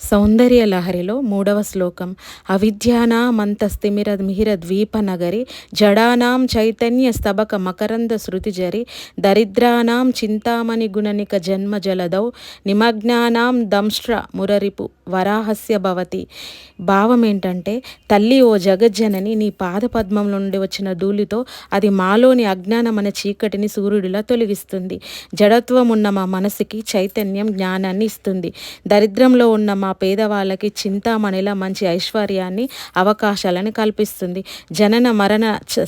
సౌందర్య లహరిలో మూడవ శ్లోకం. అవిద్యానామంతస్తిమిరమిహిరద్వీపనగరి జడానాం చైతన్య స్తబక మకరంద శృతిజరి దరిద్రానాం చింతామణి గుణనిక జన్మ జలదౌ నిమగ్నానాం దంష్ట్ర మురరిపు వరాహస్య భవతి. భావం ఏంటంటే, తల్లి ఓ జగజ్జనని, నీ పాదపద్మం నుండి వచ్చిన ధూళితో అది మాలోని అజ్ఞానం అనే చీకటిని సూర్యుడిలా తొలగిస్తుంది. జడత్వం ఉన్న మా మనసుకి చైతన్యం, జ్ఞానాన్ని ఇస్తుంది. దరిద్రంలో ఉన్న మా పేదవాళ్ళకి చింతామణిలా మంచి ఐశ్వర్యాన్ని, అవకాశాలని కల్పిస్తుంది. జనన మరణ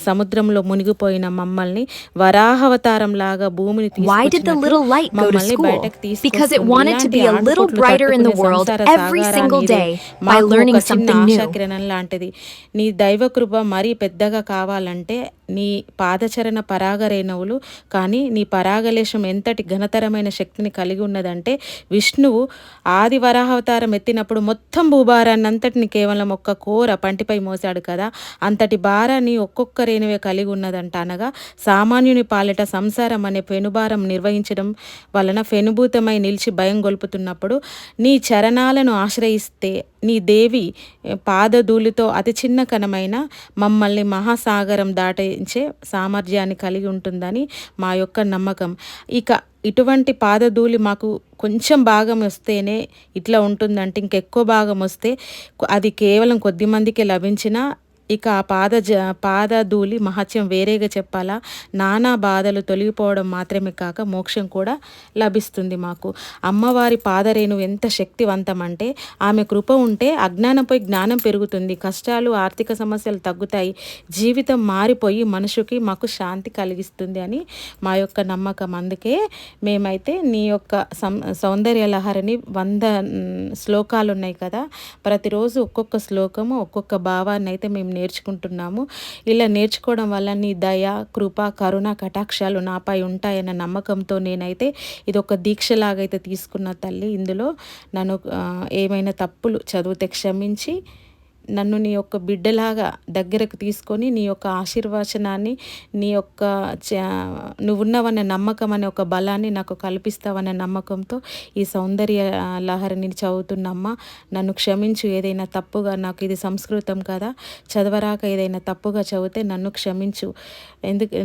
సముద్రంలో మునిగిపోయిన మమ్మల్ని వరాహవతారం లాగా భూమిని Why did the little light go to మమ్మల్ని school? బయటకు Because it తీసుకొస్తుంది. wanted to ఇలాంటి be a little ఆటుపోట్లు brighter in the తట్టుకునే world సంసార every సాగరాన్ని single ఇదే. day by మాకు learning ఒక చిన్న something new. ఆశాకిరణం లాంటిది. నీ దైవకృప మరీ పెద్దగా కావాలంటే నీ పాదచరణ పరాగరేణువులు. కానీ నీ పరాగలేశం ఎంతటి ఘనతరమైన శక్తిని కలిగి ఉన్నదంటే, విష్ణువు ఆది వరాహవతారం ఎత్తినప్పుడు మొత్తం భూభారాన్ని అంతటిని కేవలం ఒక్క కోర పంటిపై మోసాడు కదా. అంతటి భారాన్ని ఒక్కొక్క రేణువే కలిగి ఉన్నదంట. అనగా సామాన్యుని పాలిట సంసారం అనే పెనుభారం నిర్వహించడం వలన ఫెనుభూతమై నిలిచి భయం గొల్పుతున్నప్పుడు నీ చరణాలను ఆశ్రయిస్తే నీ దేవి పాదధూళితో అతి చిన్న కణమైన మమ్మల్ని మహాసాగరం దాటించే సామర్థ్యాన్ని కలిగి ఉంటుందని మా యొక్క నమ్మకం. ఇక ఇటువంటి పాదధూళి మాకు కొంచెం భాగం వస్తేనే ఇట్లా ఉంటుందంటే, ఇంకెక్కువ భాగం వస్తే అది కేవలం కొద్ది మందికే లభించినా ఇక ఆ పాదధూళి మహత్యం వేరేగా చెప్పాలా. నానా బాధలు తొలగిపోవడం మాత్రమే కాక మోక్షం కూడా లభిస్తుంది మాకు. అమ్మవారి పాదరేణు ఎంత శక్తివంతం అంటే, ఆమె కృప ఉంటే అజ్ఞానంపై జ్ఞానం పెరుగుతుంది, కష్టాలు ఆర్థిక సమస్యలు తగ్గుతాయి, జీవితం మారిపోయి మనుషుకి మాకు శాంతి కలిగిస్తుంది అని మా యొక్క నమ్మకం. అందుకే మేమైతే నీ యొక్క సౌందర్య లహరిని 100 శ్లోకాలు ఉన్నాయి కదా, ప్రతిరోజు ఒక్కొక్క శ్లోకము ఒక్కొక్క భావాన్ని అయితే మేము నేర్చుకుంటున్నాము. ఇలా నేర్చుకోవడం వల్ల నీ దయ, కృప, కరుణ, కటాక్షాలు నాపై ఉంటాయన్న నమ్మకంతో నేనైతే ఇది ఒక దీక్షలాగైతే తీసుకున్న తల్లి. ఇందులో నన్ను ఏమైనా తప్పులు చదివితే క్షమించి నన్ను నీ యొక్క బిడ్డలాగా దగ్గరకు తీసుకొని నీ యొక్క ఆశీర్వచనాన్ని, నీ యొక్క నువ్వున్నవనే నమ్మకం అనే ఒక బలాన్ని నాకు కల్పిస్తావనే నమ్మకంతో ఈ సౌందర్య లహరిని చదువుతున్నమ్మ. నన్ను క్షమించు. ఏదైనా తప్పుగా, నాకు ఇది సంస్కృతం కదా, చదవరాక ఏదైనా తప్పుగా చదివితే నన్ను క్షమించు.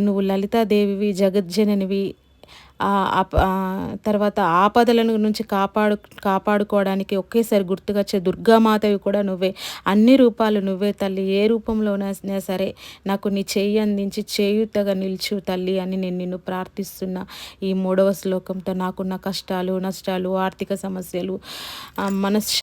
నువ్వు లలితాదేవివి, జగజ్జననివి. తర్వాత ఆపదలను నుంచి కాపాడుకోవడానికి ఒకేసారి గుర్తుకొచ్చే దుర్గామాతవి కూడా నువ్వే. అన్ని రూపాలు నువ్వే తల్లి. ఏ రూపంలోనైనా సరే నాకు నీ చెయ్యి అందించి చేయూతగా నిల్చు తల్లి అని నేను నిన్ను ప్రార్థిస్తున్నా. ఈ 3వ శ్లోకంతో నాకున్న కష్టాలు, నష్టాలు, ఆర్థిక సమస్యలు, మనస్